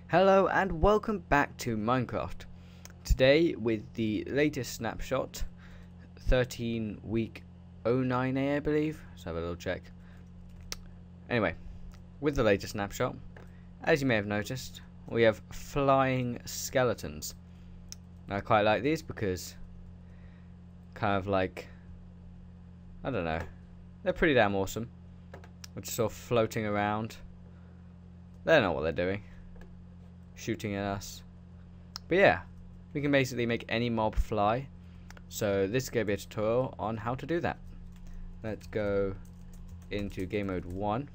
Hello and welcome back to Minecraft. Today with the latest snapshot, 13 week 09A I believe. Let's have a little check. Anyway, with the latest snapshot, as you may have noticed, we have flying skeletons. Now I quite like these because kind of like, I don't know, they're pretty damn awesome. We're just sort of floating around. They don't know what they're doing. Shooting at us. But yeah, we can basically make any mob fly. So this is going to be a tutorial on how to do that. Let's go into game mode 1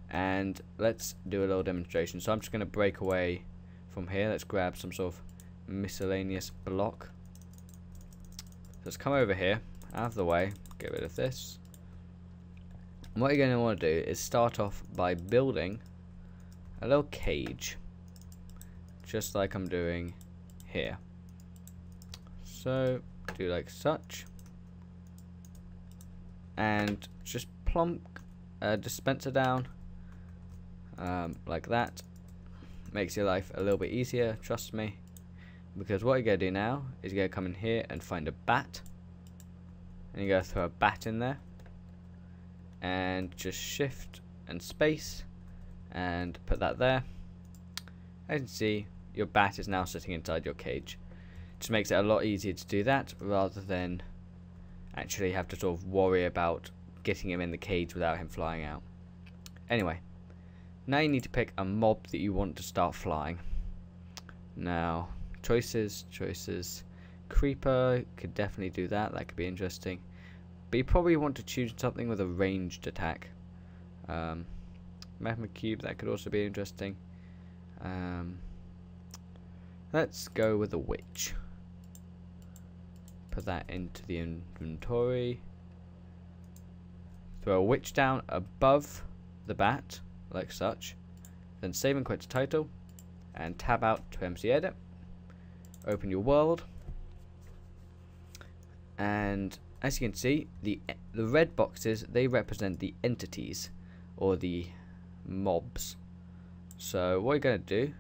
and let's do a little demonstration. So I'm just going to break away from here. Let's grab some sort of miscellaneous block. So let's come over here, out of the way, get rid of this. And what you're going to want to do is start off by building a little cage, just like I'm doing here. So do like such, and just plonk a dispenser down like that. Makes your life a little bit easier, trust me, because what you're going to do now is you're going to come in here and find a bat, and you're going to throw a bat in there, and just shift and space and put that there. As you can see, your bat is now sitting inside your cage. Just makes it a lot easier to do that rather than actually have to sort of worry about getting him in the cage without him flying out. Anyway, now you need to pick a mob that you want to start flying. Now, choices. Creeper could definitely do that. That could be interesting. But you probably want to choose something with a ranged attack. Magma cube, that could also be interesting. Let's go with a witch. Put that into the inventory. Throw a witch down above the bat, like such. Then save and quit to title, and tab out to MC Edit. Open your world, and as you can see, the red boxes, they represent the entities or the mobs. So what you're going to do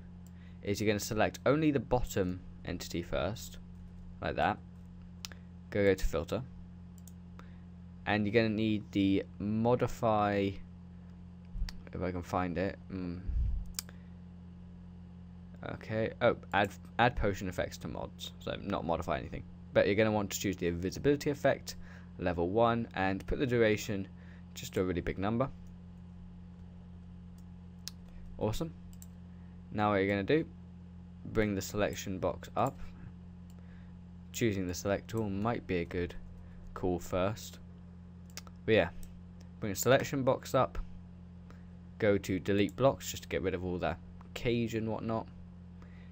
is you're going to select only the bottom entity first, like that. Go to filter, and you're going to need the modify, if I can find it. Okay, oh, add potion effects to mods, so not modify anything, but you're going to want to choose the invisibility effect, level 1, and put the duration just to a really big number. Awesome. Now what you're going to do, bring the selection box up. Choosing the select tool might be a good call first. But yeah, bring the selection box up. Go to delete blocks just to get rid of all that cage and whatnot.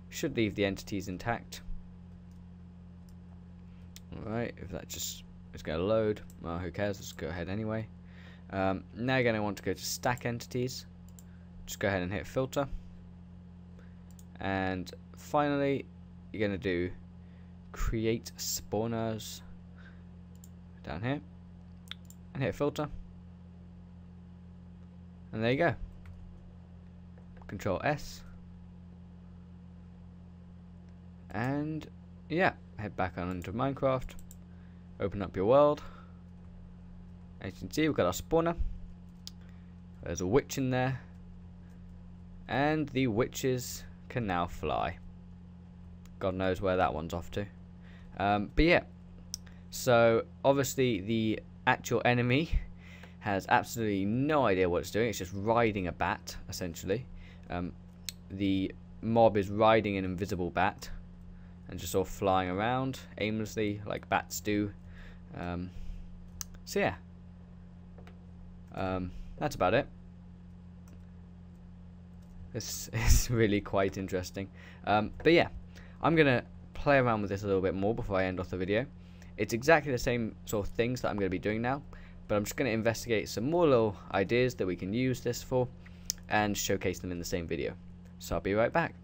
Should leave the entities intact. Alright, if that just is going to load, well, who cares, let's go ahead anyway. Now you're going to want to go to stack entities. Just go ahead and hit filter, and finally you're going to do create spawners down here and hit filter, and there you go. Control S, and yeah, head back on into Minecraft, open up your world. As you can see, we've got our spawner. There's a witch in there, and the witches can now fly. God knows where that one's off to. But yeah, so obviously the actual enemy has absolutely no idea what it's doing. It's just riding a bat, essentially. The mob is riding an invisible bat and just sort of flying around aimlessly like bats do. So yeah, that's about it. This is really quite interesting. But yeah, I'm going to play around with this a little bit more before I end off the video. It's exactly the same sort of things that I'm going to be doing now, but I'm just going to investigate some more little ideas that we can use this for and showcase them in the same video. So I'll be right back.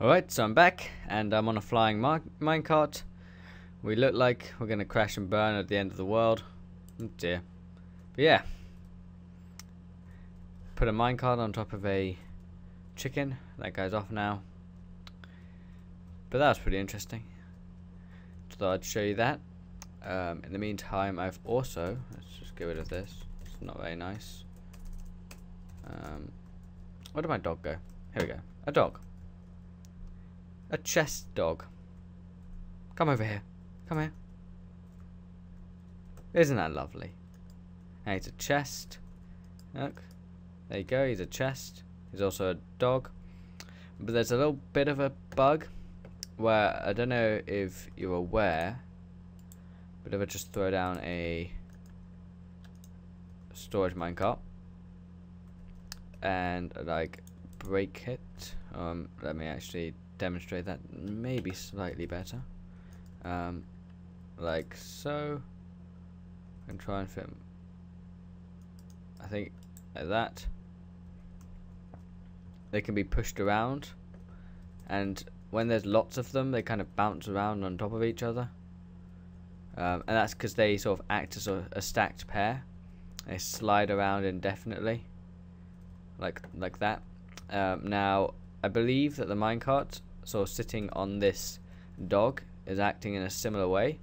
Alright, so I'm back and I'm on a flying minecart. We look like we're going to crash and burn at the end of the world. Oh dear. But yeah, put a minecart on top of a chicken. That guy's off now. But that was pretty interesting. So thought I'd show you that. In the meantime, I've also, let's just get rid of this. It's not very nice. Where did my dog go? Here we go. A dog. A chest dog. Come over here. Come here. Isn't that lovely? And he's a chest. Look. There you go. He's a chest. He's also a dog. But there's a little bit of a bug where I don't know if you're aware, but if I just throw down a storage minecart and like break it, let me actually demonstrate that maybe slightly better, like so, and try and fit, I think like that. They can be pushed around, and when there's lots of them, they kind of bounce around on top of each other, and that's because they sort of act as a stacked pair. They slide around indefinitely, like that. Now, I believe that the minecart sort of sitting on this dog is acting in a similar way.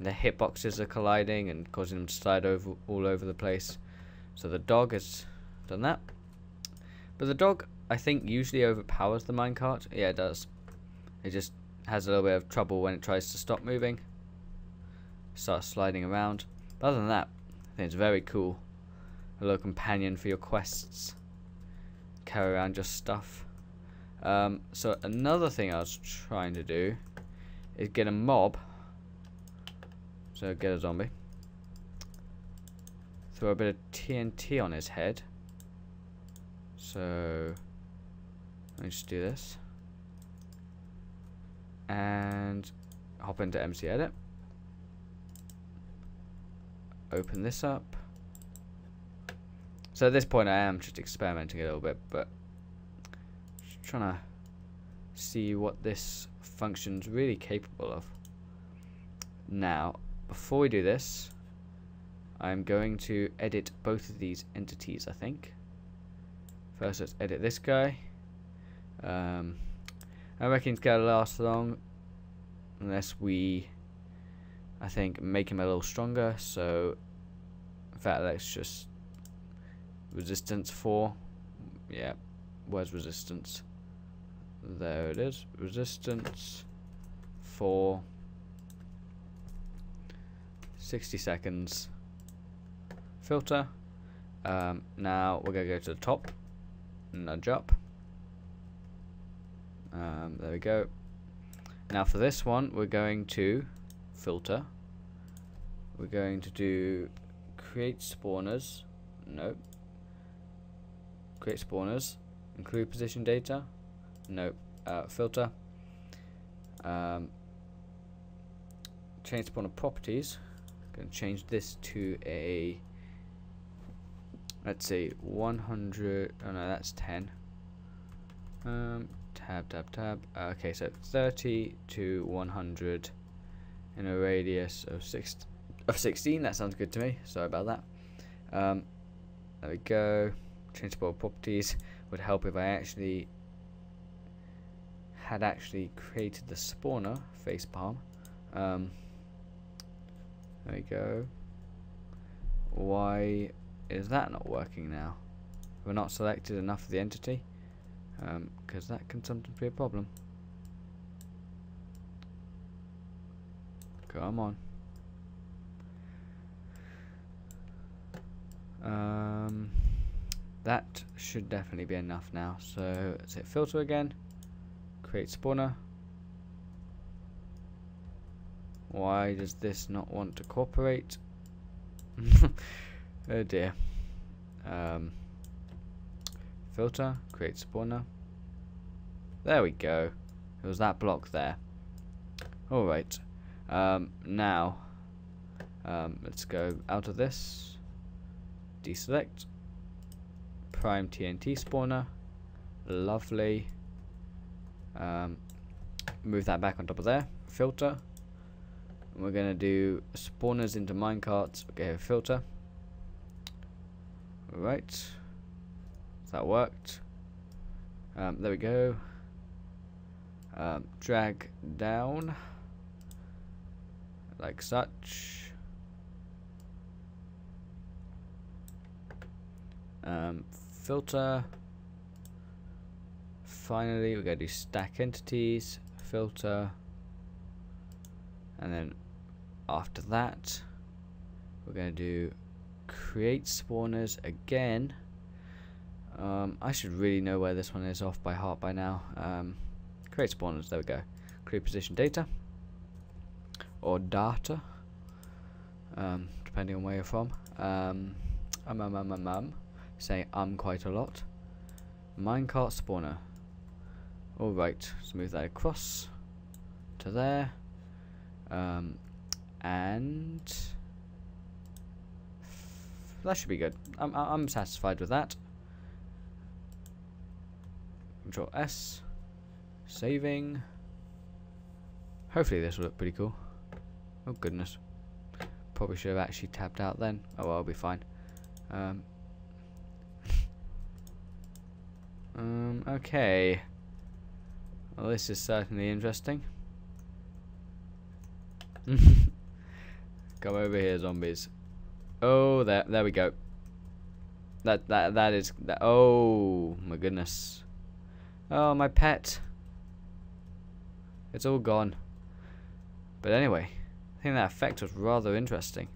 The hitboxes are colliding and causing them to slide all over the place. So the dog has done that. But the dog, I think, usually overpowers the minecart. Yeah, it does. It just has a little bit of trouble when it tries to stop moving. Starts sliding around. But other than that, I think it's very cool. A little companion for your quests. Carry around your stuff. So another thing I was trying to do is get a mob. So get a zombie. Throw a bit of TNT on his head. So let me just do this. And hop into MC Edit. Open this up. So at this point I am just experimenting a little bit, but just trying to see what this function's really capable of. Now, before we do this, I'm going to edit both of these entities, I think. First, let's edit this guy. I reckon it's gonna last long unless we, I think, make him a little stronger. So, in fact, let's just resistance 4. Yeah, where's resistance? There it is. Resistance 4. 60 seconds. Filter. Now we're gonna go to the top. Nudge up. There we go. Now for this one, we're going to filter. We're going to do create spawners. Nope. Create spawners. Include position data. Nope. Filter. Change spawner properties. Going to change this to a, let's see, 100. Oh no, that's 10. Tab. Okay, so 30 to 100 in a radius of 16. That sounds good to me. Sorry about that. There we go. Change spawner properties would help if I had actually created the spawner facepalm. There we go. Why is that not working now? We're not selected enough of the entity, because that can sometimes be a problem. Come on. That should definitely be enough now. So let's hit filter again. Create spawner. Why does this not want to cooperate? Oh dear. Filter, create spawner. There we go. It was that block there. Alright. Now, let's go out of this. Deselect. Prime TNT spawner. Lovely. Move that back on top of there. Filter. We're going to do spawners into minecarts. Okay, filter. Right. That worked. There we go. Drag down like such. Filter. Finally, we're going to do stack entities, filter, and then after that, we're going to do create spawners again. I should really know where this one is off by heart by now. Create spawners, there we go. Create position data, or data, depending on where you're from. Say quite a lot. Minecart spawner. Alright, let's move that across to there. And that should be good. I'm satisfied with that. Control S. Saving. Hopefully this will look pretty cool. Oh goodness. Probably should have actually tabbed out then. Oh well, I'll be fine. Okay. Well, this is certainly interesting. Come over here, zombies. Oh, there we go. That is that. Oh my goodness. Oh, my pet. It's all gone. But anyway, I think that effect was rather interesting.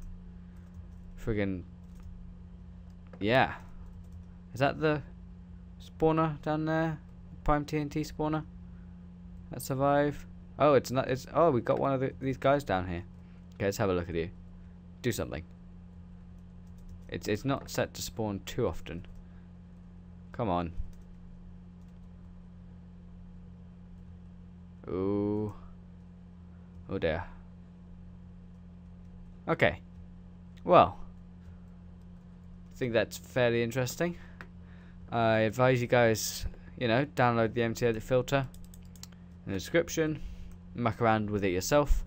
Friggin'. Yeah. Is that the spawner down there? Prime TNT spawner? That survive? Oh, it's not. It's oh, we got one of these guys down here. Okay, let's have a look at you. Do something. It's not set to spawn too often. Come on. Ooh. Oh dear. Okay. Well, I think that's fairly interesting. I advise you guys, download the MTEdit filter in the description, muck around with it yourself,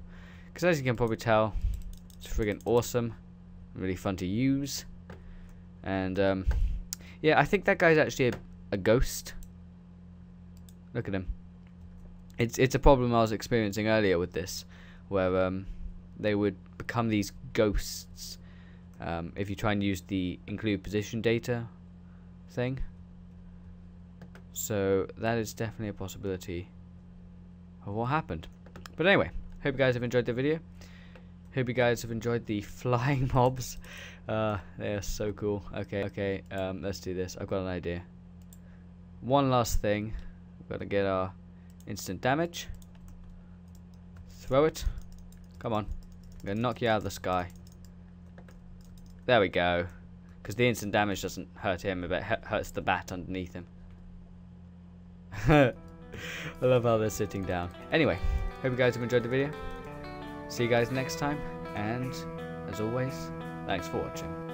because as you can probably tell, it's friggin' awesome, really fun to use, and yeah, I think that guy's actually a ghost. Look at him. It's a problem I was experiencing earlier with this, where they would become these ghosts if you try and use the include position data thing. So that is definitely a possibility of what happened. But anyway, hope you guys have enjoyed the video. Hope you guys have enjoyed the flying mobs. They are so cool. Okay, let's do this. I've got an idea. One last thing. We've got to get our instant damage. Throw it. Come on. I'm going to knock you out of the sky. There we go. Because the instant damage doesn't hurt him, it hurts the bat underneath him. I love how they're sitting down. Anyway, hope you guys have enjoyed the video. See you guys next time, and as always, thanks for watching.